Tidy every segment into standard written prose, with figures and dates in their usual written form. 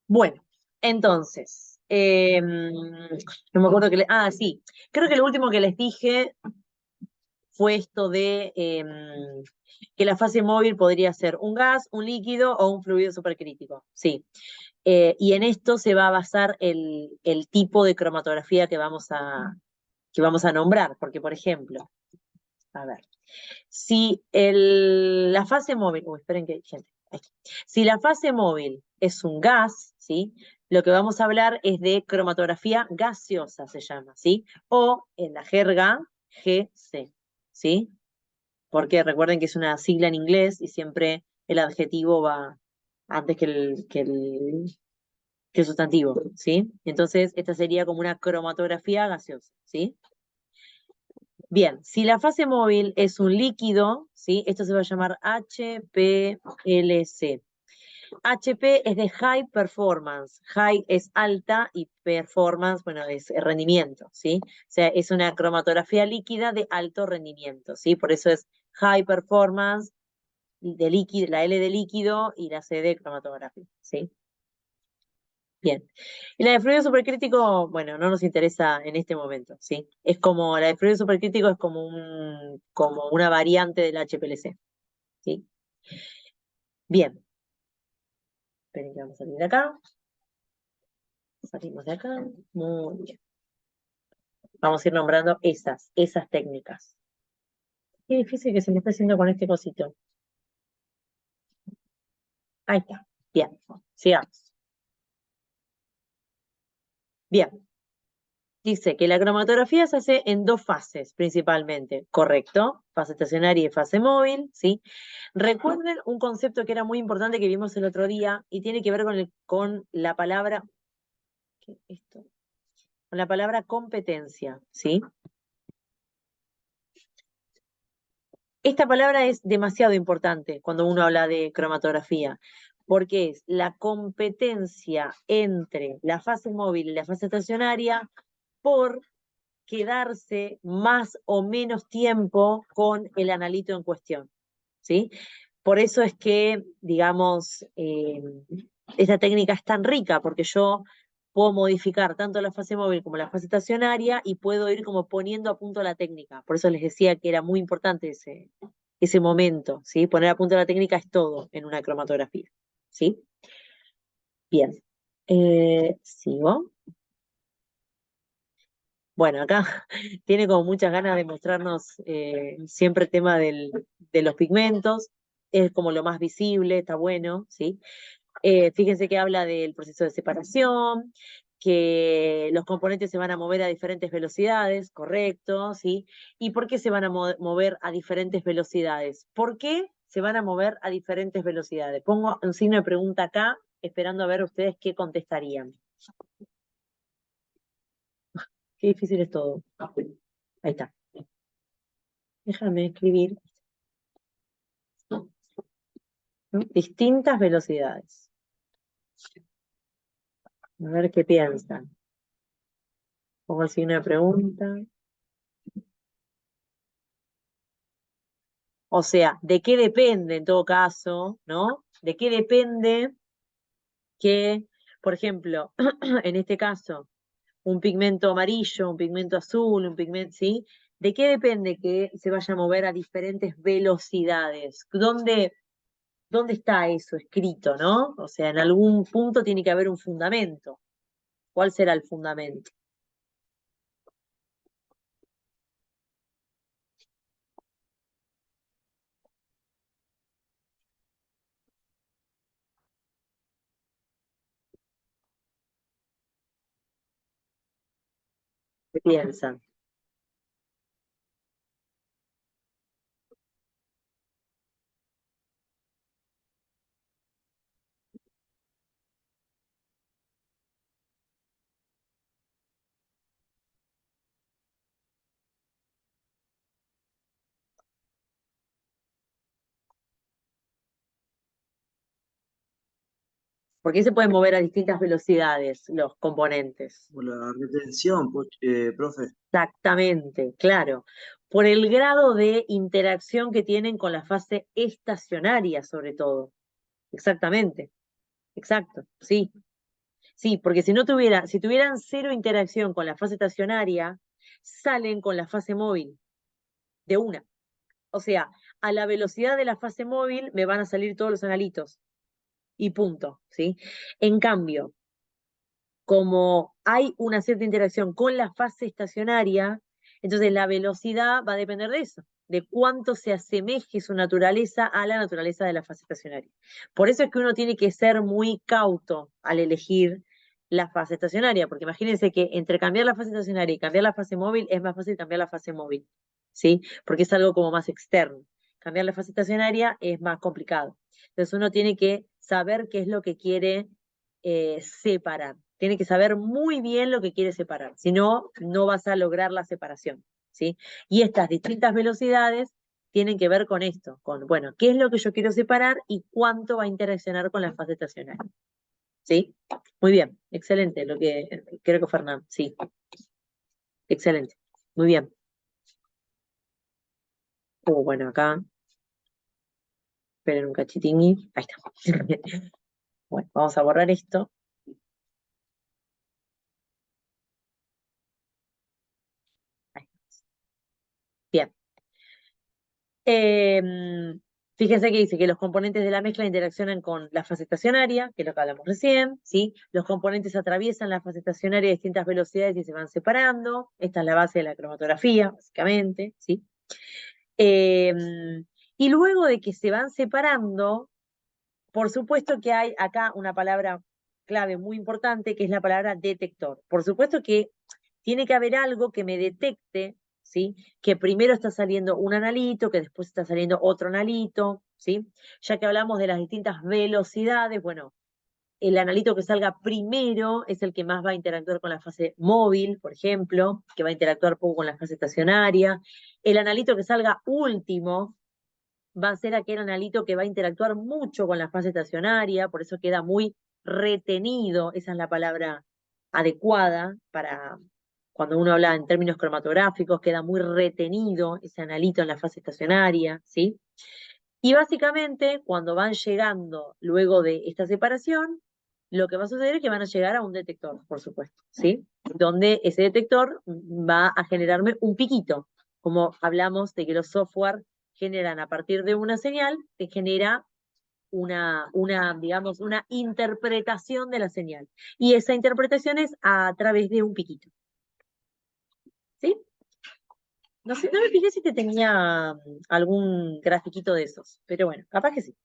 Bueno, entonces, no me acuerdo sí, creo que lo último que les dije fue esto de que la fase móvil podría ser un gas, un líquido o un fluido supercrítico. Sí. Y en esto se va a basar el tipo de cromatografía que vamos a nombrar, porque, por ejemplo, a ver, si la fase móvil, uy, esperen que, gente, aquí. Si la fase móvil es un gas, ¿sí? Lo que vamos a hablar es de cromatografía gaseosa, se llama, ¿sí? O en la jerga, GC, ¿sí? Porque recuerden que es una sigla en inglés y siempre el adjetivo va antes que el sustantivo, ¿sí? Entonces, esta sería como una cromatografía gaseosa, ¿sí? Bien, si la fase móvil es un líquido, ¿sí? Esto se va a llamar HPLC. HP es de High Performance. High es alta y performance, bueno, es rendimiento, ¿sí? O sea, es una cromatografía líquida de alto rendimiento, ¿sí? Por eso es High Performance de líquido, la L de líquido y la C de cromatografía, ¿sí? Bien. Y la de fluido supercrítico, bueno, no nos interesa en este momento, ¿sí? Es como, la de fluido supercrítico es como una variante del HPLC, ¿sí? Bien. Esperen que vamos a salir de acá. Salimos de acá. Muy bien. Vamos a ir nombrando esas técnicas. Qué difícil que se me está haciendo con este cosito. Ahí está. Bien. Sigamos. Bien. Dice que la cromatografía se hace en dos fases principalmente, ¿correcto? Fase estacionaria y fase móvil, ¿sí? Recuerden un concepto que era muy importante que vimos el otro día y tiene que ver con la palabra, ¿qué es esto? Con la palabra competencia, ¿sí? Esta palabra es demasiado importante cuando uno habla de cromatografía, porque es la competencia entre la fase móvil y la fase estacionaria por quedarse más o menos tiempo con el analito en cuestión, ¿sí? Por eso es que, digamos, esta técnica es tan rica, porque yo puedo modificar tanto la fase móvil como la fase estacionaria y puedo ir como poniendo a punto la técnica. Por eso les decía que era muy importante ese momento, ¿sí? Poner a punto la técnica es todo en una cromatografía, ¿sí? Bien. Sigo. Bueno, acá tiene como muchas ganas de mostrarnos siempre el tema de los pigmentos, es como lo más visible, está bueno, ¿sí? Fíjense que habla del proceso de separación, que los componentes se van a mover a diferentes velocidades, correcto, ¿sí? ¿Y por qué se van a mover a diferentes velocidades? ¿Por qué se van a mover a diferentes velocidades? Pongo un signo de pregunta acá, esperando a ver ustedes qué contestarían. Qué difícil es todo. Ahí está. Déjame escribir, ¿no? Distintas velocidades. A ver qué piensan. Pongo el signo de pregunta. O sea, ¿de qué depende en todo caso, ¿no? ¿De qué depende que, por ejemplo, en este caso, un pigmento amarillo, un pigmento azul, un pigmento, ¿sí? ¿De qué depende que se vaya a mover a diferentes velocidades? ¿Dónde está eso escrito, no? O sea, en algún punto tiene que haber un fundamento. ¿Cuál será el fundamento? ¿Qué piensan? ¿Por qué se pueden mover a distintas velocidades los componentes? Por la retención, profe. Exactamente, claro. Por el grado de interacción que tienen con la fase estacionaria, sobre todo. Exactamente, exacto, sí. Sí, porque si tuvieran cero interacción con la fase estacionaria, salen con la fase móvil de una. O sea, a la velocidad de la fase móvil me van a salir todos los analitos y punto, ¿sí? En cambio, como hay una cierta interacción con la fase estacionaria, entonces la velocidad va a depender de eso, de cuánto se asemeje su naturaleza a la naturaleza de la fase estacionaria. Por eso es que uno tiene que ser muy cauto al elegir la fase estacionaria, porque imagínense que entre cambiar la fase estacionaria y cambiar la fase móvil es más fácil cambiar la fase móvil, ¿sí? Porque es algo como más externo. Cambiar la fase estacionaria es más complicado. Entonces uno tiene que saber qué es lo que quiere separar. Tiene que saber muy bien lo que quiere separar, si no, no vas a lograr la separación, ¿sí? Y estas distintas velocidades tienen que ver con esto, con, bueno, qué es lo que yo quiero separar y cuánto va a interaccionar con la fase estacionaria, ¿sí? Muy bien, excelente, lo que creo que Fernando, sí, excelente, muy bien. Bueno, acá, esperen un cachitín, ahí está. Bueno, vamos a borrar esto. Ahí. Bien. Fíjense que dice que los componentes de la mezcla interaccionan con la fase estacionaria, que es lo que hablamos recién, ¿sí? Los componentes atraviesan la fase estacionaria a distintas velocidades y se van separando. Esta es la base de la cromatografía, básicamente, ¿sí? Y luego de que se van separando, por supuesto que hay acá una palabra clave muy importante, que es la palabra detector. Por supuesto que tiene que haber algo que me detecte, ¿sí? Que primero está saliendo un analito, que después está saliendo otro analito, ¿sí? Ya que hablamos de las distintas velocidades, bueno, el analito que salga primero es el que más va a interactuar con la fase móvil, por ejemplo, que va a interactuar poco con la fase estacionaria. El analito que salga último va a ser aquel analito que va a interactuar mucho con la fase estacionaria, por eso queda muy retenido, esa es la palabra adecuada para cuando uno habla en términos cromatográficos, queda muy retenido ese analito en la fase estacionaria, ¿sí? Y básicamente, cuando van llegando luego de esta separación, lo que va a suceder es que van a llegar a un detector, por supuesto, ¿sí? Donde ese detector va a generarme un piquito, como hablamos de que los software generan a partir de una señal, te genera digamos, una interpretación de la señal. Y esa interpretación es a través de un piquito. ¿Sí? No sé, no me fijé si te tenía algún grafiquito de esos, pero bueno, capaz que sí.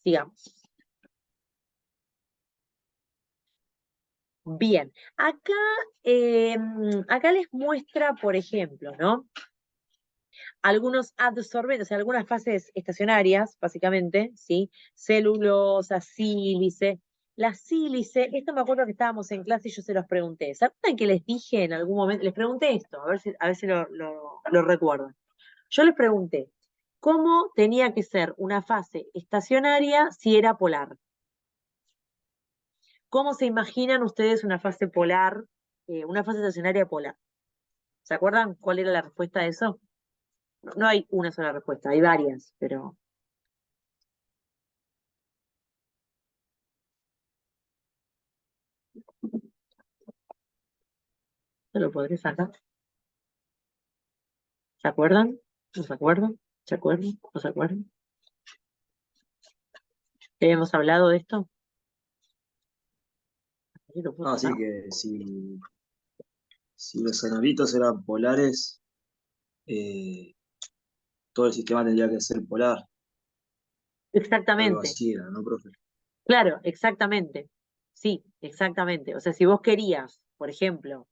Sigamos. Bien, acá les muestra, por ejemplo, ¿no? Algunos adsorbentes, o sea, algunas fases estacionarias, básicamente, ¿sí? Celulosa, sílice. La sílice, esto me acuerdo que estábamos en clase y yo se los pregunté. ¿Se acuerdan que les dije en algún momento? Les pregunté esto, a ver si lo recuerdan. Yo les pregunté, ¿cómo tenía que ser una fase estacionaria si era polar? ¿Cómo se imaginan ustedes una fase polar, una fase estacionaria polar? ¿Se acuerdan cuál era la respuesta a eso? No, no hay una sola respuesta, hay varias, pero ¿se lo podré sacar? ¿Se acuerdan? ¿No se acuerdan? ¿Se acuerdan? ¿No se acuerdan? ¿Hemos hablado de esto? ¿Sí lo puedo No, sí sacar? que si los analitos eran polares, eh, todo el sistema tendría que ser polar. Algo Exactamente, así era, ¿no, profe? claro, exactamente. Sí, exactamente. O sea, si vos querías, por ejemplo,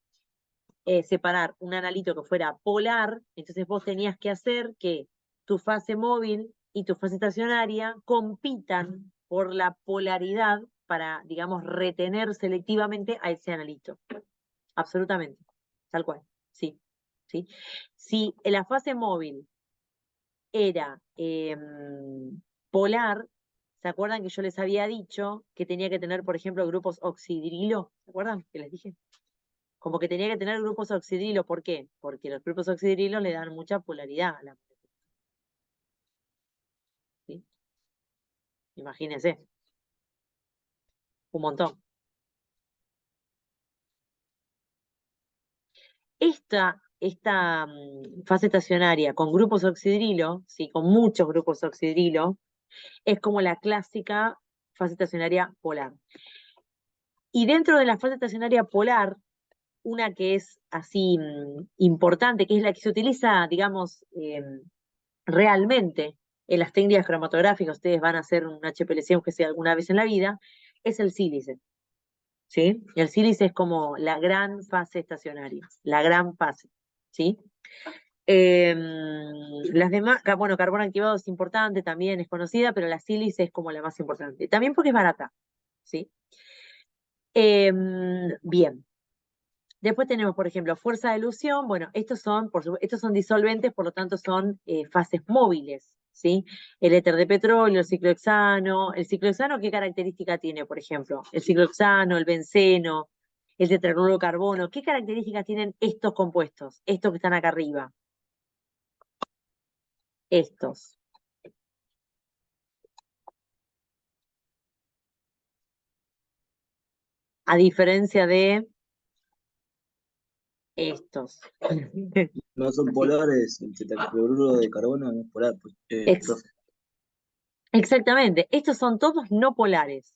separar un analito que fuera polar, entonces vos tenías que hacer que tu fase móvil y tu fase estacionaria compitan por la polaridad para, digamos, retener selectivamente a ese analito. Absolutamente, tal cual, sí, sí. Si la fase móvil era polar, ¿se acuerdan que yo les había dicho que tenía que tener, por ejemplo, grupos oxidrilo? ¿Se acuerdan que les dije? Como que tenía que tener grupos oxidrilo. ¿Por qué? Porque los grupos oxidrilos le dan mucha polaridad a la molécula, ¿sí? Imagínense. un montón. Esta fase estacionaria con grupos oxidrilo, ¿sí? Con muchos grupos oxidrilo, es como la clásica fase estacionaria polar. Y dentro de la fase estacionaria polar, una que es así importante, que es la que se utiliza, digamos, realmente en las técnicas cromatográficas, ustedes van a hacer un HPLC, aunque sea alguna vez en la vida, es el sílice. ¿Sí? El sílice es como la gran fase estacionaria, la gran fase. ¿Sí? Las demás, bueno, carbono activado es importante, también es conocida, pero la sílice es como la más importante. También porque es barata. ¿Sí? Bien. Después tenemos, por ejemplo, fuerza de elusión. Bueno, estos son disolventes, por lo tanto son fases móviles, ¿sí? El éter de petróleo, el ciclohexano. ¿El ciclohexano qué característica tiene, por ejemplo? El ciclohexano, el benceno, el tetracloruro de carbono. ¿Qué características tienen estos compuestos? Estos que están acá arriba. Estos. A diferencia de estos. No son polares, el tetracloruro de carbono no es polar, pues, profe. Exactamente. Estos son todos no polares.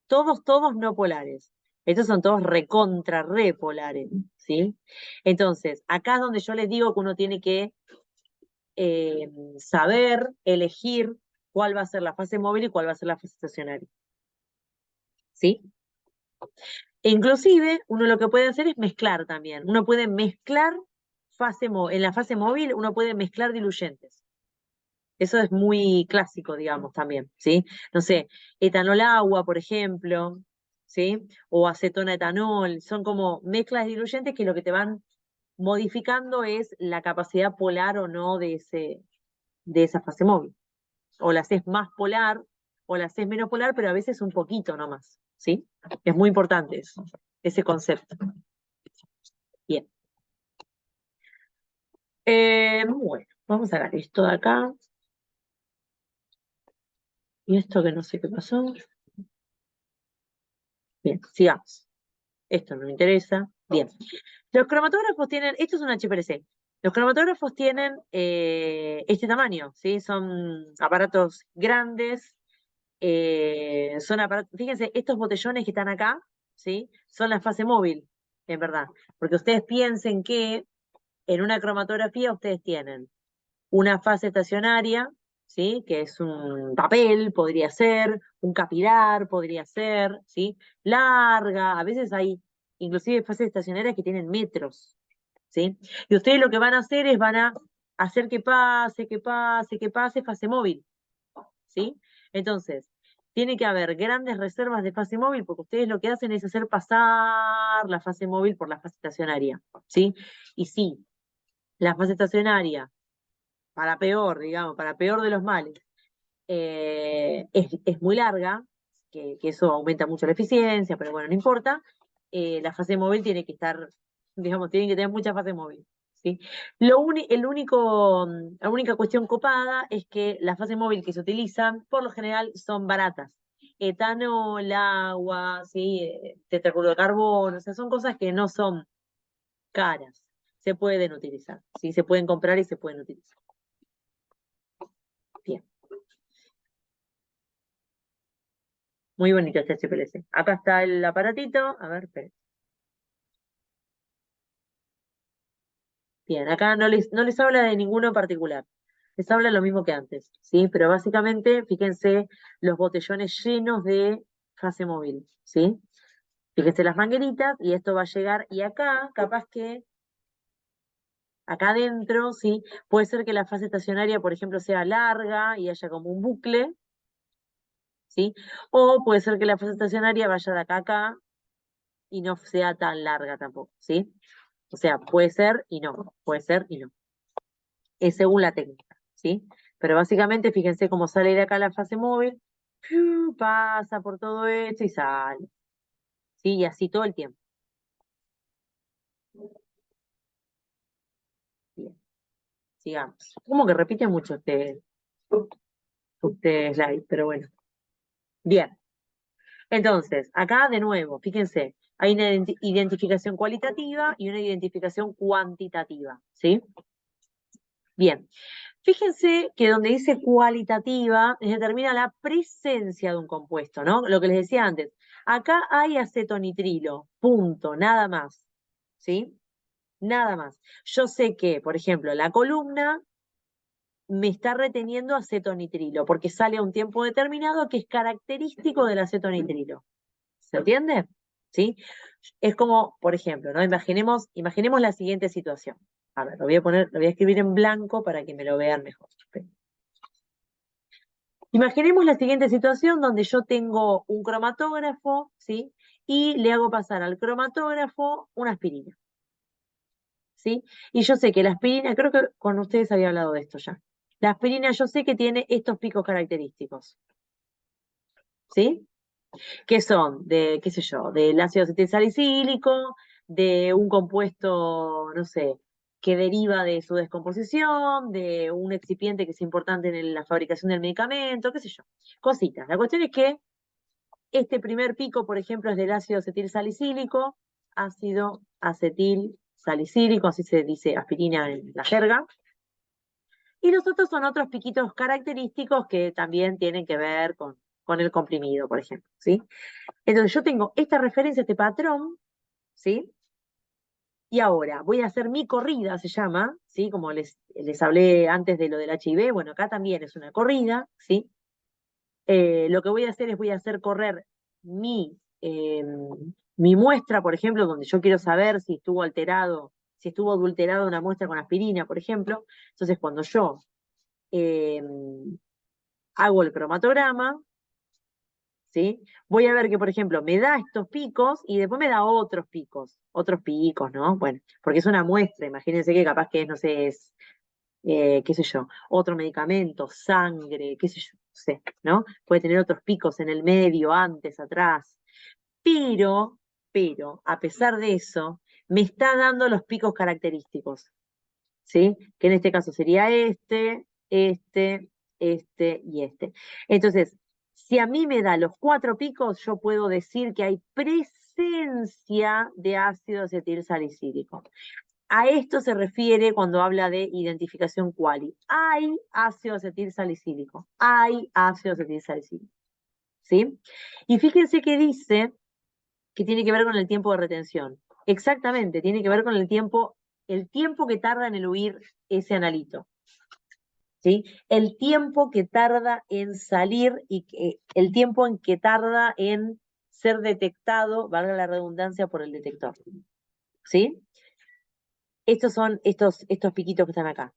Todos no polares. Estos son todos recontra repolares, ¿sí? Entonces, acá es donde yo les digo que uno tiene que saber elegir cuál va a ser la fase móvil y cuál va a ser la fase estacionaria, ¿sí? E inclusive, uno lo que puede hacer es mezclar también. Uno puede mezclar en la fase móvil, uno puede mezclar diluyentes. Eso es muy clásico, digamos, también, ¿sí? No sé, etanol agua, por ejemplo, ¿sí? O acetona etanol, son como mezclas diluyentes que lo que te van modificando es la capacidad polar o no de esa fase móvil. O la haces más polar o la haces menos polar, pero a veces un poquito nomás, ¿sí? Es muy importante eso, ese concepto. Bien. Bueno, vamos a sacar esto de acá. Y esto que no sé qué pasó. Bien, sigamos. Esto no me interesa. Bien. Los cromatógrafos tienen, esto es un HPLC. Los cromatógrafos tienen este tamaño, ¿sí? Son aparatos grandes, fíjense, estos botellones que están acá, ¿sí? Son la fase móvil, en verdad. Porque ustedes piensen que en una cromatografía ustedes tienen una fase estacionaria, ¿sí? Que es un papel, podría ser, un capilar, podría ser, ¿sí? Larga, a veces hay inclusive fases estacionarias que tienen metros, ¿sí? Y ustedes lo que van a hacer es van a hacer que pase, que pase, que pase fase móvil, ¿sí? Entonces, tiene que haber grandes reservas de fase móvil porque ustedes lo que hacen es hacer pasar la fase móvil por la fase estacionaria, ¿sí? Y sí, la fase estacionaria para peor, digamos, para peor de los males, es muy larga, que eso aumenta mucho la eficiencia, pero bueno, no importa. La fase móvil tiene que estar, digamos, tiene que tener mucha fase móvil. ¿Sí? La única cuestión copada es que las fases móviles que se utilizan, por lo general, son baratas. Etanol, agua, ¿sí? Tetracloruro de carbono, o sea, son cosas que no son caras, se pueden utilizar, ¿sí? Se pueden comprar y se pueden utilizar. Bien. Muy bonito este HPLC. Acá está el aparatito. A ver, esperen. Bien, acá no les habla de ninguno en particular. Les habla lo mismo que antes, ¿sí? Pero básicamente, fíjense los botellones llenos de fase móvil, ¿sí? Fíjense las mangueritas y esto va a llegar. Y acá, capaz que, acá adentro, ¿sí? Puede ser que la fase estacionaria, por ejemplo, sea larga y haya como un bucle, ¿sí? O puede ser que la fase estacionaria vaya de acá a acá y no sea tan larga tampoco, ¿sí? O sea, puede ser y no, puede ser y no. Es según la técnica, ¿sí? Pero básicamente, fíjense cómo sale de acá la fase móvil, pasa por todo esto y sale, ¿sí? Y así todo el tiempo. Bien, sigamos. Como que repite mucho este slide, pero bueno. Bien. Entonces, acá de nuevo, fíjense, hay una identificación cualitativa y una identificación cuantitativa, ¿sí? Bien, fíjense que donde dice cualitativa determina la presencia de un compuesto, ¿no? Lo que les decía antes. Acá hay acetonitrilo, punto, nada más, ¿sí? Nada más. Yo sé que, por ejemplo, la columna me está reteniendo acetonitrilo porque sale a un tiempo determinado que es característico del acetonitrilo. ¿Se entiende? ¿Sí? Es como, por ejemplo, ¿no? Imaginemos la siguiente situación. A ver, lo voy a escribir en blanco para que me lo vean mejor. Imaginemos la siguiente situación donde yo tengo un cromatógrafo, ¿sí? Y le hago pasar al cromatógrafo una aspirina, ¿sí? Y yo sé que la aspirina, creo que con ustedes había hablado de esto ya. La aspirina yo sé que tiene estos picos característicos, ¿sí? Que son de, qué sé yo, del ácido acetilsalicílico, de un compuesto, no sé, que deriva de su descomposición, de un excipiente que es importante en la fabricación del medicamento, qué sé yo, cositas. La cuestión es que este primer pico, por ejemplo, es del ácido acetil salicílico, así se dice aspirina en la jerga, y los otros son otros piquitos característicos que también tienen que ver con el comprimido, por ejemplo, ¿sí? Entonces yo tengo esta referencia, este patrón, ¿sí? Y ahora voy a hacer mi corrida, se llama, ¿sí? Como les hablé antes de lo del HIV, bueno, acá también es una corrida, ¿sí? Lo que voy a hacer es voy a hacer correr mi muestra, por ejemplo, donde yo quiero saber si estuvo alterado, si estuvo adulterada una muestra con aspirina, por ejemplo. Entonces, cuando yo eh, hago el cromatograma, ¿sí? Voy a ver que, por ejemplo, me da estos picos y después me da otros picos, ¿no? Bueno, porque es una muestra, imagínense que capaz que es, no sé, es, qué sé yo, otro medicamento, sangre, qué sé yo, no sé, ¿no? Puede tener otros picos en el medio, antes, atrás, pero, a pesar de eso, me está dando los picos característicos, ¿sí? Que en este caso sería este y este. Entonces, si a mí me da los 4 picos, yo puedo decir que hay presencia de ácido acetilsalicílico. A esto se refiere cuando habla de identificación quali. Hay ácido acetilsalicílico, hay ácido acetilsalicílico, ¿sí? Y fíjense que dice que tiene que ver con el tiempo de retención. Exactamente, tiene que ver con el tiempo que tarda en eluir ese analito. ¿Sí? El tiempo que tarda en salir y el tiempo en que tarda en ser detectado, valga la redundancia, por el detector. ¿Sí? Estos son estos piquitos que están acá.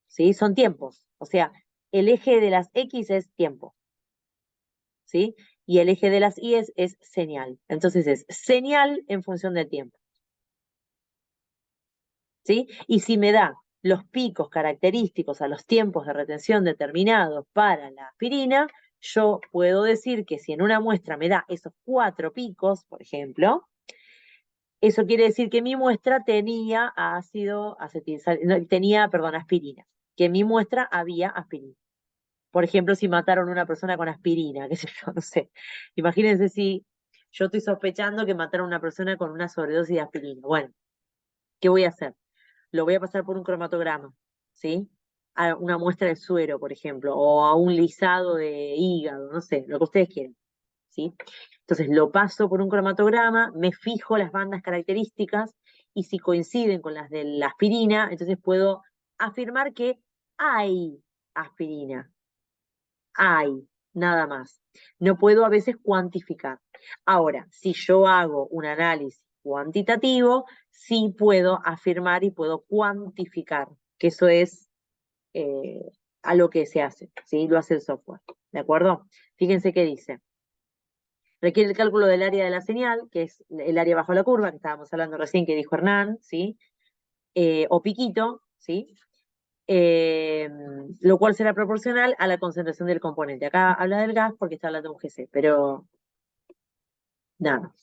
¿Sí? Son tiempos. O sea, el eje de las X es tiempo. ¿Sí? Y el eje de las Y es señal. Entonces es señal en función del tiempo. ¿Sí? Y si me da los picos característicos a los tiempos de retención determinados para la aspirina, yo puedo decir que si en una muestra me da esos 4 picos, por ejemplo, eso quiere decir que mi muestra tenía aspirina, que en mi muestra había aspirina. Por ejemplo, si mataron a una persona con aspirina, qué sé yo, no sé. Imagínense si yo estoy sospechando que mataron a una persona con una sobredosis de aspirina. Bueno, ¿qué voy a hacer? Lo voy a pasar por un cromatograma, ¿sí? A una muestra de suero, por ejemplo, o a un lisado de hígado, no sé, lo que ustedes quieran, ¿sí? Entonces lo paso por un cromatograma, me fijo las bandas características y si coinciden con las de la aspirina, entonces puedo afirmar que hay aspirina, hay, nada más. No puedo a veces cuantificar. Ahora, si yo hago un análisis cuantitativo, sí puedo afirmar y puedo cuantificar, que eso es eh, a lo que se hace, ¿sí? Lo hace el software, ¿de acuerdo? Fíjense qué dice. Requiere el cálculo del área de la señal, que es el área bajo la curva, que estábamos hablando recién, que dijo Hernán, ¿sí? O piquito, ¿sí? eh, lo cual será proporcional a la concentración del componente. Acá habla del gas porque está hablando de un GC, pero nada.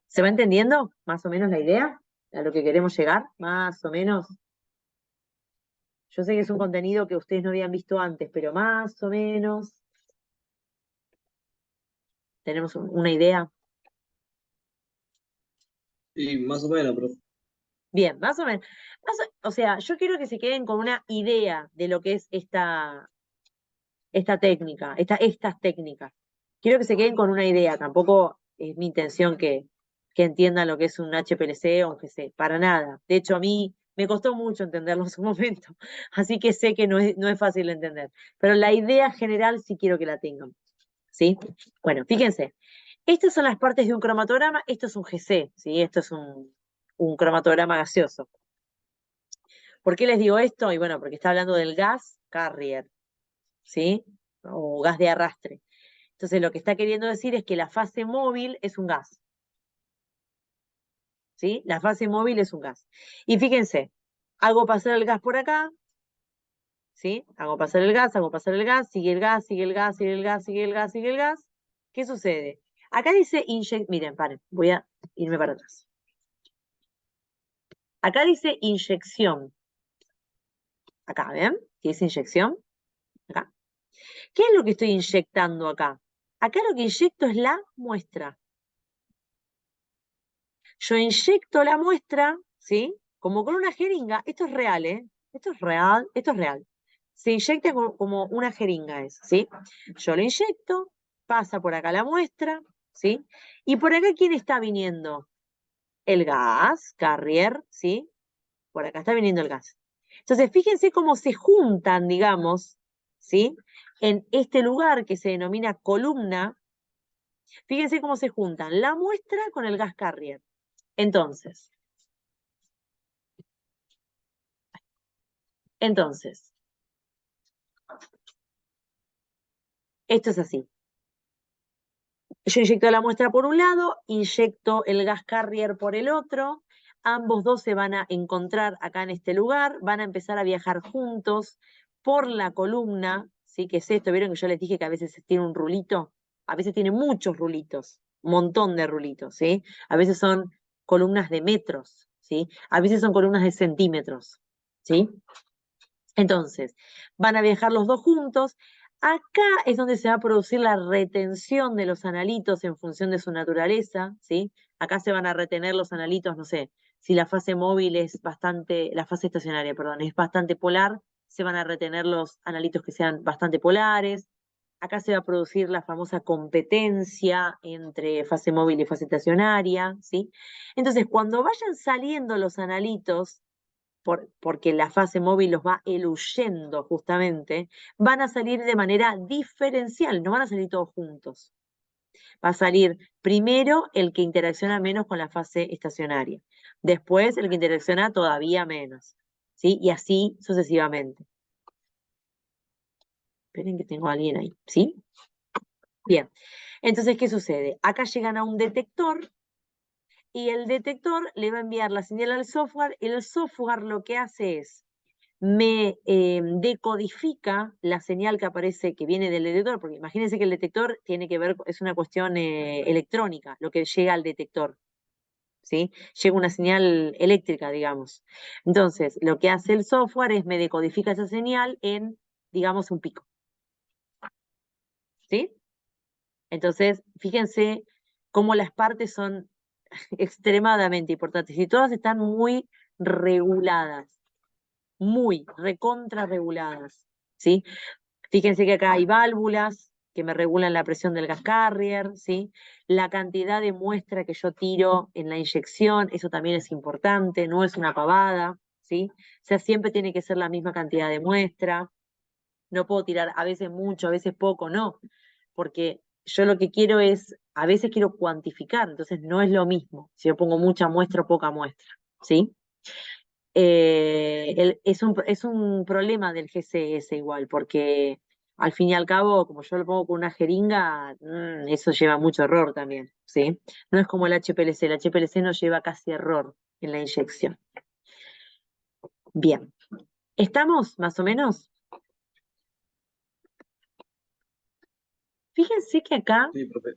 ¿Se va entendiendo más o menos la idea? A lo que queremos llegar, más o menos. Yo sé que es un contenido que ustedes no habían visto antes, pero más o menos. ¿Tenemos una idea? Y más o menos, profe. Bien, más o menos. O sea, yo quiero que se queden con una idea de lo que es esta técnica, estas técnicas. Quiero que se queden con una idea, tampoco es mi intención que entiendan lo que es un HPLC o un GC, para nada. De hecho, a mí me costó mucho entenderlo en su momento, así que sé que no es fácil de entender, pero la idea general sí quiero que la tengan, ¿sí? Bueno, fíjense, estas son las partes de un cromatograma, esto es un GC, ¿sí? Esto es un cromatograma gaseoso. ¿Por qué les digo esto? Y bueno, porque está hablando del gas carrier, ¿sí? O gas de arrastre. Entonces, lo que está queriendo decir es que la fase móvil es un gas, ¿sí? La fase móvil es un gas. Y fíjense, hago pasar el gas por acá, ¿sí? Hago pasar el gas, sigue el gas, sigue el gas, sigue el gas, sigue el gas, sigue el gas. ¿Qué sucede? Acá dice miren, paren, voy a irme para atrás. Acá dice inyección. Acá, ¿ven? ¿Qué dice inyección? Acá. ¿Qué es lo que estoy inyectando acá? Acá lo que inyecto es la muestra. Yo inyecto la muestra, ¿sí? Como con una jeringa. Esto es real, ¿eh? Esto es real, esto es real. Se inyecta como una jeringa, ¿sí? Yo lo inyecto, pasa por acá la muestra, ¿sí? Y por acá, ¿quién está viniendo? El gas, carrier, ¿sí? Por acá está viniendo el gas. Entonces, fíjense cómo se juntan, digamos, ¿sí? En este lugar que se denomina columna, fíjense cómo se juntan la muestra con el gas carrier. Entonces, Entonces, esto es así. Yo inyecto la muestra por un lado, inyecto el gas carrier por el otro, ambos dos se van a encontrar acá en este lugar, van a empezar a viajar juntos por la columna, ¿sí? ¿Qué es esto? ¿Vieron que yo les dije que a veces tiene un rulito? A veces tiene muchos rulitos, un montón de rulitos, ¿sí? A veces son columnas de metros, ¿sí? A veces son columnas de centímetros, ¿sí? Entonces, van a viajar los dos juntos. Acá es donde se va a producir la retención de los analitos en función de su naturaleza, ¿sí? Acá se van a retener los analitos, no sé, si la fase móvil es bastante, la fase estacionaria, perdón, es bastante polar, se van a retener los analitos que sean bastante polares. Acá se va a producir la famosa competencia entre fase móvil y fase estacionaria, ¿sí? Entonces, cuando vayan saliendo los analitos, porque la fase móvil los va eluyendo justamente, van a salir de manera diferencial, no van a salir todos juntos. Va a salir primero el que interacciona menos con la fase estacionaria, después el que interacciona todavía menos, ¿sí? Y así sucesivamente. Esperen que tengo a alguien ahí, ¿sí? Bien, entonces, ¿qué sucede? Acá llegan a un detector y el detector le va a enviar la señal al software y el software lo que hace es me decodifica la señal que aparece, que viene del detector, porque imagínense que el detector tiene que ver, es una cuestión electrónica, lo que llega al detector, ¿sí? Llega una señal eléctrica, digamos. Entonces, lo que hace el software es me decodifica esa señal en, digamos, un pico, ¿sí? Entonces, fíjense cómo las partes son extremadamente importantes y todas están muy reguladas, muy recontra reguladas, ¿sí? Fíjense que acá hay válvulas que me regulan la presión del gas carrier, ¿sí? La cantidad de muestra que yo tiro en la inyección, eso también es importante, no es una pavada, ¿sí? O sea, siempre tiene que ser la misma cantidad de muestra. No puedo tirar a veces mucho, a veces poco, no, porque yo lo que quiero es, a veces quiero cuantificar, entonces no es lo mismo si yo pongo mucha muestra o poca muestra, ¿sí? Es un problema del GCS igual, porque al fin y al cabo, como yo lo pongo con una jeringa, eso lleva mucho error también, ¿sí? No es como el HPLC no lleva casi error en la inyección. Bien, ¿estamos más o menos? Fíjense que acá, Sí, profe.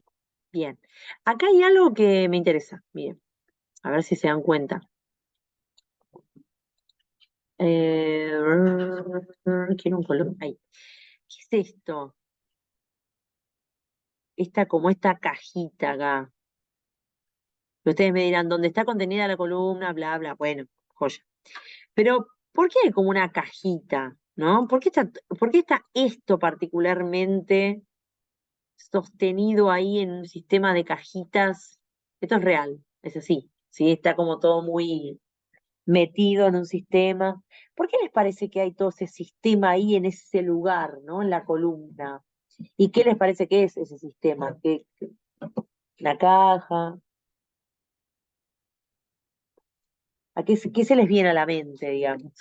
bien, acá hay algo que me interesa, miren, a ver si se dan cuenta. Eh, quiero un color, ahí. ¿Qué es esto? como esta cajita acá. Y ustedes me dirán, ¿dónde está contenida la columna? Bla, bla, bueno, joya. Pero, ¿por qué hay como una cajita? ¿No? ¿Por qué está esto particularmente sostenido ahí en un sistema de cajitas? Esto es real, es así, ¿sí? Está como todo muy metido en un sistema. ¿Por qué les parece que hay todo ese sistema ahí en ese lugar, ¿no? En la columna. ¿Y qué les parece que es ese sistema? ¿La caja? ¿A qué se les viene a la mente, digamos?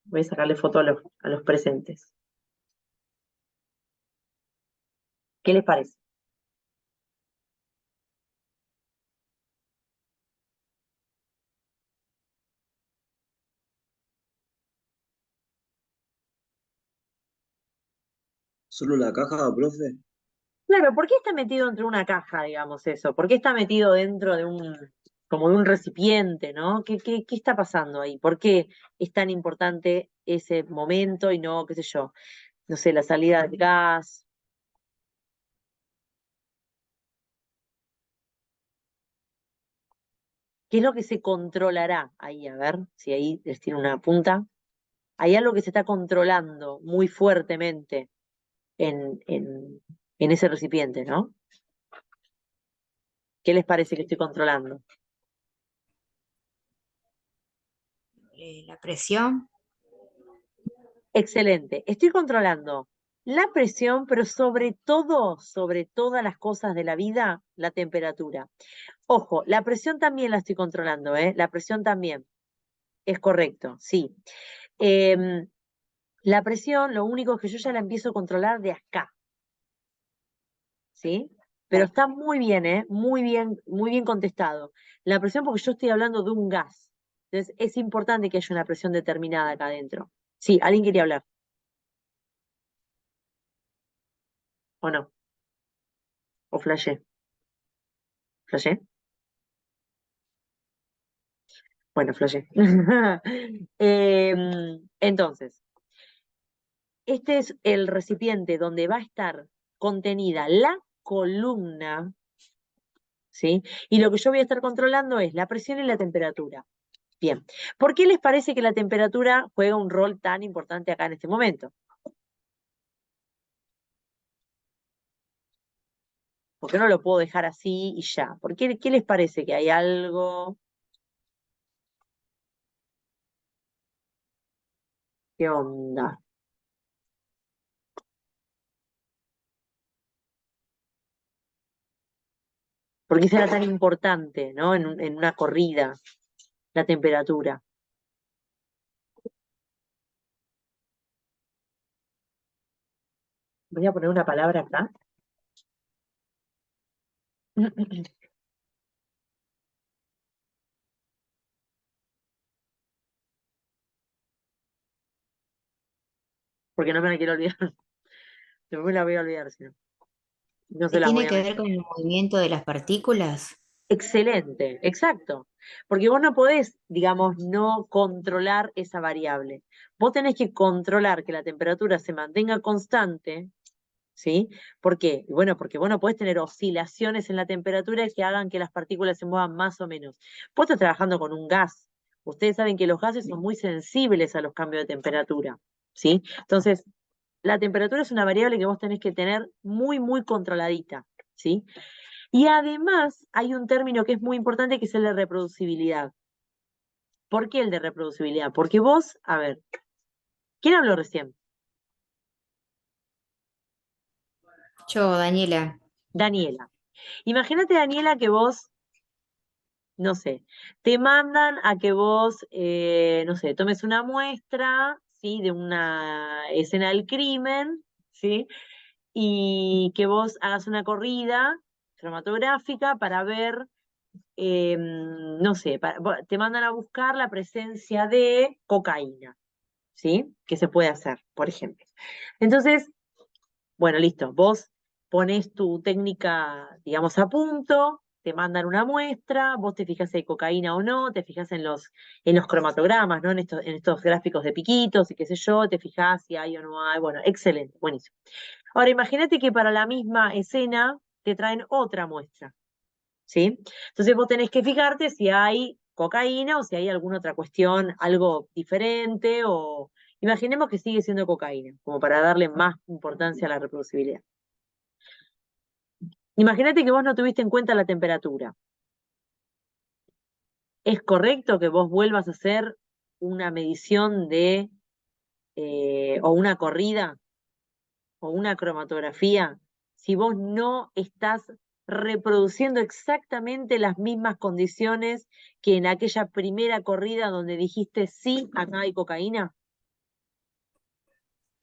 Voy a sacarle foto a los presentes. ¿Qué les parece? ¿Solo la caja, profe? Claro, ¿por qué está metido dentro de una caja, digamos eso? ¿Por qué está metido dentro de como de un recipiente, ¿no? ¿Qué está pasando ahí? ¿Por qué es tan importante ese momento y no, qué sé yo, no sé, la salida del gas? ¿Qué es lo que se controlará ahí? A ver si ahí les tiene una punta. Hay algo que se está controlando muy fuertemente en ese recipiente, ¿no? ¿Qué les parece que estoy controlando? La presión. Excelente. Estoy controlando la presión, pero sobre todas las cosas de la vida, la temperatura. Ojo, la presión también la estoy controlando, ¿eh? La presión también. Es correcto, sí. Em, la presión, lo único es que yo ya la empiezo a controlar de acá, ¿sí? Pero Claro. está muy bien, ¿eh? Muy bien contestado. La presión, porque yo estoy hablando de un gas. Entonces, es importante que haya una presión determinada acá adentro. Sí, ¿alguien quería hablar? ¿O no? ¿O flashé? ¿Flashé? Bueno, flashé. Entonces, este es el recipiente donde va a estar contenida la columna, ¿sí? Y lo que yo voy a estar controlando es la presión y la temperatura. Bien. ¿Por qué les parece que la temperatura juega un rol tan importante acá en este momento? ¿Por qué no lo puedo dejar así y ya? ¿Qué les parece que hay algo? ¿Qué onda? ¿Por qué será tan importante, ¿no? En una corrida, la temperatura. Voy a poner una palabra acá. Porque no me la quiero olvidar. No me la voy a olvidar, si no. No se ¿Qué las voy tiene a que ver mencionar. con el movimiento de las partículas? Excelente, exacto. Porque vos no podés, digamos, no controlar esa variable. Vos tenés que controlar que la temperatura se mantenga constante, ¿sí? ¿Por qué? Y bueno, porque vos no podés tener oscilaciones en la temperatura que hagan que las partículas se muevan más o menos. Vos estás trabajando con un gas. Ustedes saben que los gases son muy sensibles a los cambios de temperatura, ¿sí? Entonces, la temperatura es una variable que vos tenés que tener muy controladita, ¿sí? Y además hay un término que es muy importante que es el de reproducibilidad. ¿Por qué el de reproducibilidad? Porque vos, a ver, ¿quién habló recién? Yo, Daniela. Daniela. Imagínate, Daniela, que vos, no sé, te mandan a que vos, no sé, tomes una muestra, ¿sí? De una escena del crimen, ¿sí? Y que vos hagas una corrida cromatográfica para ver, no sé, te mandan a buscar la presencia de cocaína, ¿sí? Que se puede hacer, por ejemplo. Entonces, bueno, listo, vos pones tu técnica, digamos, a punto, te mandan una muestra, vos te fijas si hay cocaína o no, te fijas en los cromatogramas, ¿no? En estos gráficos de piquitos y qué sé yo, te fijas si hay o no hay. Bueno, excelente, buenísimo. Ahora, imagínate que para la misma escena te traen otra muestra, ¿sí? Entonces vos tenés que fijarte si hay cocaína o si hay alguna otra cuestión, algo diferente, o imaginemos que sigue siendo cocaína, como para darle más importancia a la reproducibilidad. Imagínate que vos no tuviste en cuenta la temperatura. ¿Es correcto que vos vuelvas a hacer una medición o una corrida o una cromatografía si vos no estás reproduciendo exactamente las mismas condiciones que en aquella primera corrida donde dijiste sí, acá hay cocaína?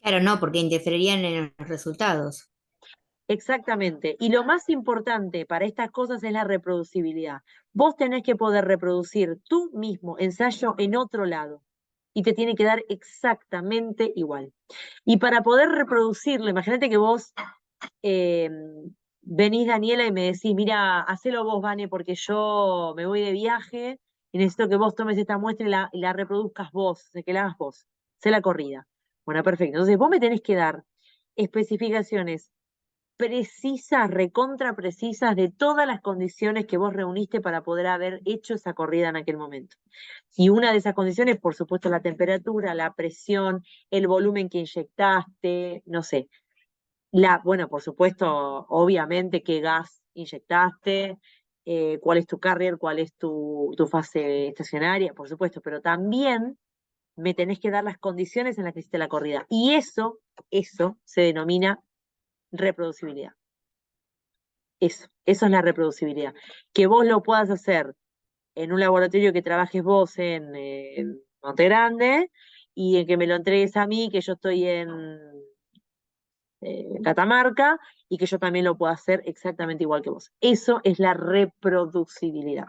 Claro, no, porque interferirían en los resultados. Exactamente. Y lo más importante para estas cosas es la reproducibilidad. Vos tenés que poder reproducir tú mismo ensayo en otro lado y te tiene que dar exactamente igual. Y para poder reproducirlo, imagínate que vos eh, venís, Daniela, y me decís, mira, hacelo vos, Vane, porque yo me voy de viaje y necesito que vos tomes esta muestra y la reproduzcas vos, que la hagas vos, sé la corrida. Bueno, perfecto. Entonces vos me tenés que dar especificaciones precisas, recontra precisas de todas las condiciones que vos reuniste para poder haber hecho esa corrida en aquel momento. Y una de esas condiciones, por supuesto, la temperatura, la presión, el volumen que inyectaste, no sé. Bueno, por supuesto, obviamente, qué gas inyectaste, cuál es tu carrier, cuál es tu fase estacionaria, por supuesto, pero también me tenés que dar las condiciones en las que hiciste la corrida. Y eso se denomina reproducibilidad. Eso es la reproducibilidad. Que vos lo puedas hacer en un laboratorio que trabajes vos en Monte Grande y en que me lo entregues a mí, que yo estoy en Catamarca, y que yo también lo pueda hacer exactamente igual que vos. Eso es la reproducibilidad,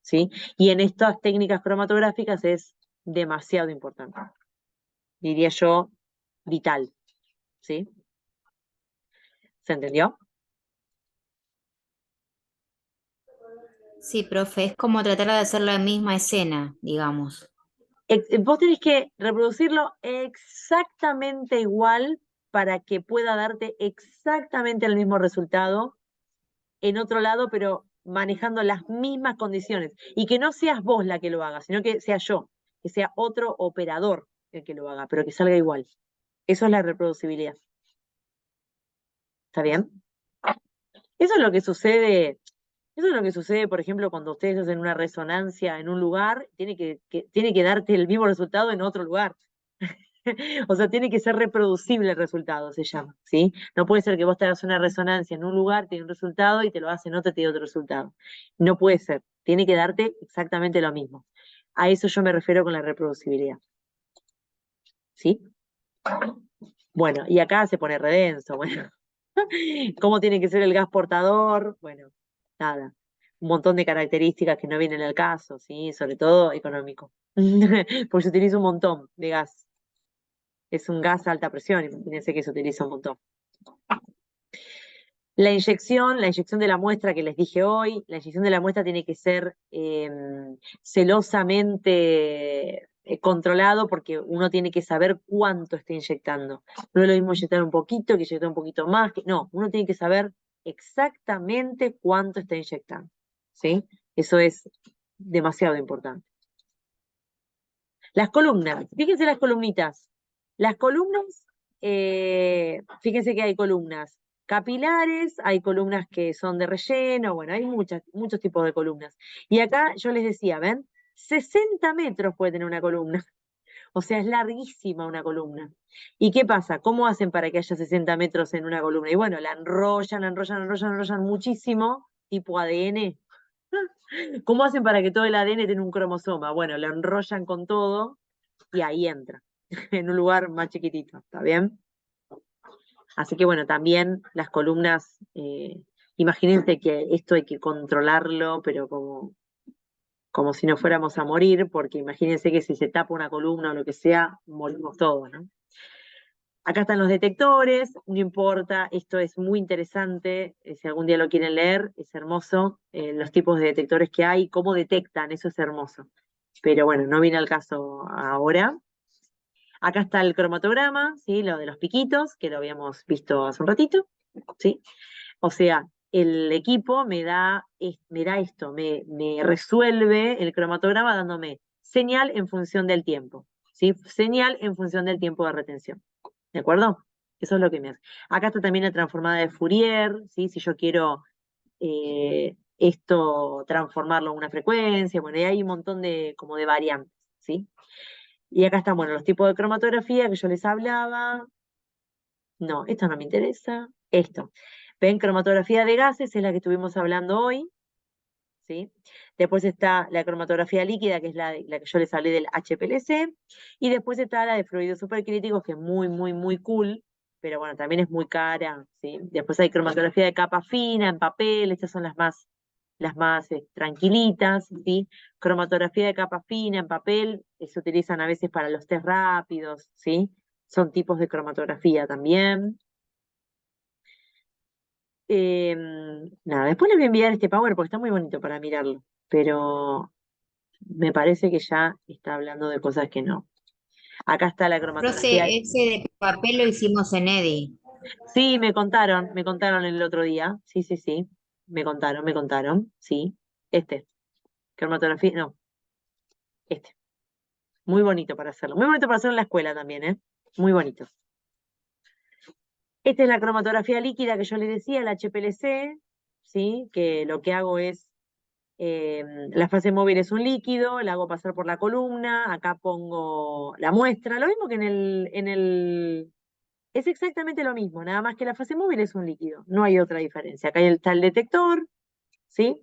¿sí? Y en estas técnicas cromatográficas es demasiado importante. Diría yo, vital, ¿sí? ¿Se entendió? Sí, profe, es como tratar de hacer la misma escena, digamos. Vos tenés que reproducirlo exactamente igual para que pueda darte exactamente el mismo resultado en otro lado, pero manejando las mismas condiciones. Y que no seas vos la que lo haga, sino que sea yo, que sea otro operador el que lo haga, pero que salga igual. Eso es la reproducibilidad. ¿Está bien? Eso es lo que sucede. Eso es lo que sucede, por ejemplo, cuando ustedes hacen una resonancia en un lugar, tiene que darte el mismo resultado en otro lugar. O sea, tiene que ser reproducible el resultado, se llama, ¿sí? No puede ser que vos te hagas una resonancia en un lugar, tiene un resultado, y te lo hace en otro, te da otro resultado. No puede ser. Tiene que darte exactamente lo mismo. A eso yo me refiero con la reproducibilidad. ¿Sí? Bueno, y acá se pone redenso, bueno. ¿Cómo tiene que ser el gas portador? Bueno, nada. Un montón de características que no vienen al caso, ¿sí? Sobre todo económico. Porque se utiliza un montón de gas. Es un gas a alta presión, imagínense que se utiliza un montón. La inyección de la muestra que les dije hoy, la inyección de la muestra tiene que ser celosamente controlado, porque uno tiene que saber cuánto está inyectando. No es lo mismo inyectar un poquito que inyectar un poquito más. No, uno tiene que saber exactamente cuánto está inyectando. ¿Sí? Eso es demasiado importante. Las columnas, fíjense las columnitas. Las columnas, fíjense que hay columnas capilares, hay columnas que son de relleno, bueno, hay muchos tipos de columnas. Y acá yo les decía, ¿ven? 60 metros puede tener una columna. O sea, es larguísima una columna. ¿Y qué pasa? ¿Cómo hacen para que haya 60 metros en una columna? Y bueno, la enrollan muchísimo, tipo ADN. ¿Cómo hacen para que todo el ADN tenga un cromosoma? Bueno, lo enrollan con todo y ahí entra, en un lugar más chiquitito, ¿está bien? Así que bueno, también las columnas, imagínense que esto hay que controlarlo, pero como si no fuéramos a morir, porque imagínense que si se tapa una columna o lo que sea, morimos todos, ¿no? Acá están los detectores, no importa, esto es muy interesante, si algún día lo quieren leer, es hermoso, los tipos de detectores que hay, cómo detectan, eso es hermoso. Pero bueno, no viene al caso ahora. Acá está el cromatograma, ¿sí? Lo de los piquitos, que lo habíamos visto hace un ratito, ¿sí? O sea, el equipo me da esto, me resuelve el cromatograma dándome señal en función del tiempo, ¿sí? Señal en función del tiempo de retención. ¿De acuerdo? Eso es lo que me hace. Acá está también la transformada de Fourier, ¿sí? Si yo quiero esto transformarlo en una frecuencia, bueno, y hay un montón de, como de variantes, ¿sí? Y acá están, bueno, los tipos de cromatografía que yo les hablaba. No, esto no me interesa. Esto. Ven, cromatografía de gases es la que estuvimos hablando hoy, ¿sí? Después está la cromatografía líquida, que es la que yo les hablé del HPLC, y después está la de fluidos supercríticos, que es muy, muy, muy cool, pero bueno, también es muy cara, ¿sí? Después hay cromatografía de capa fina, en papel, estas son las más tranquilitas, ¿sí? Cromatografía de capa fina, en papel, se utilizan a veces para los test rápidos, ¿sí? Son tipos de cromatografía también. Nada, después les voy a enviar este Power porque está muy bonito para mirarlo, pero me parece que ya está hablando de cosas que no. Acá está la cromatografía. Profe, ese de papel lo hicimos en EDI. Sí, me contaron el otro día. Sí, sí, sí. Me contaron. Sí. Este. Cromatografía, no, este. Muy bonito para hacerlo. Muy bonito para hacerlo en la escuela también, ¿eh? Muy bonito. Esta es la cromatografía líquida que yo les decía, el HPLC, ¿sí? Que lo que hago es la fase móvil es un líquido, la hago pasar por la columna, acá pongo la muestra, lo mismo que es exactamente lo mismo, nada más que la fase móvil es un líquido, no hay otra diferencia. Acá está el detector, ¿sí?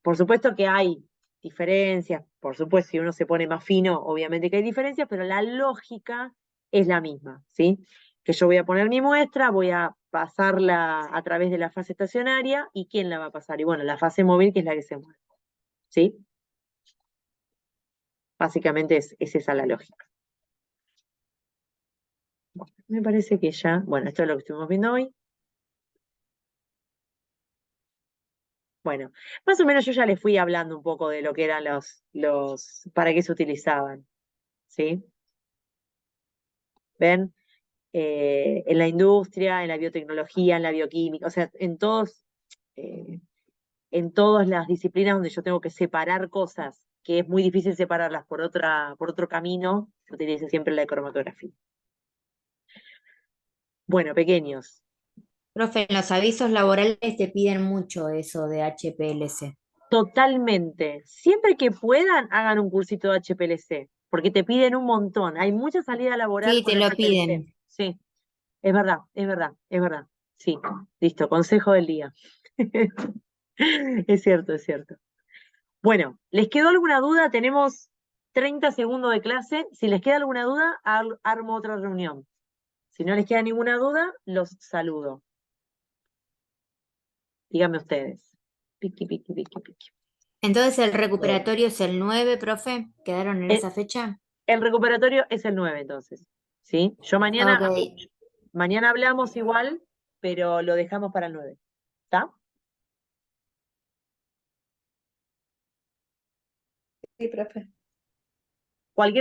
Por supuesto que hay diferencias, por supuesto, si uno se pone más fino, obviamente que hay diferencias, pero la lógica es la misma, ¿sí? Que yo voy a poner mi muestra, voy a pasarla a través de la fase estacionaria, ¿y quién la va a pasar? Y bueno, la fase móvil, que es la que se mueve, ¿sí? Básicamente es esa la lógica. Bueno, me parece que ya, bueno, esto es lo que estuvimos viendo hoy. Bueno, más o menos yo ya les fui hablando un poco de lo que eran para qué se utilizaban, ¿sí? ¿Ven? En la industria, en la biotecnología, en la bioquímica, o sea, eh, en todas las disciplinas donde yo tengo que separar cosas, que es muy difícil separarlas por otro camino, yo utilizo siempre la cromatografía. Bueno, pequeños, Profe, en los avisos laborales te piden mucho eso de HPLC. totalmente. Siempre que puedan, hagan un cursito de HPLC, porque te piden un montón. Hay mucha salida laboral Sí, con te lo HPLC. piden. Sí, es verdad, es verdad, es verdad. Sí, listo, consejo del día. Es cierto, es cierto. Bueno, ¿les quedó alguna duda? Tenemos 30 segundos de clase. Si les queda alguna duda, armo otra reunión. Si no les queda ninguna duda, los saludo. Díganme ustedes. Piqui, piqui, piqui, piqui. Entonces el recuperatorio es el 9, profe. ¿Quedaron en El, esa fecha? el recuperatorio es el 9, entonces. ¿Sí? Yo Ok. mañana hablamos igual, pero lo dejamos para el 9. ¿Está? Sí, profe. Cualquier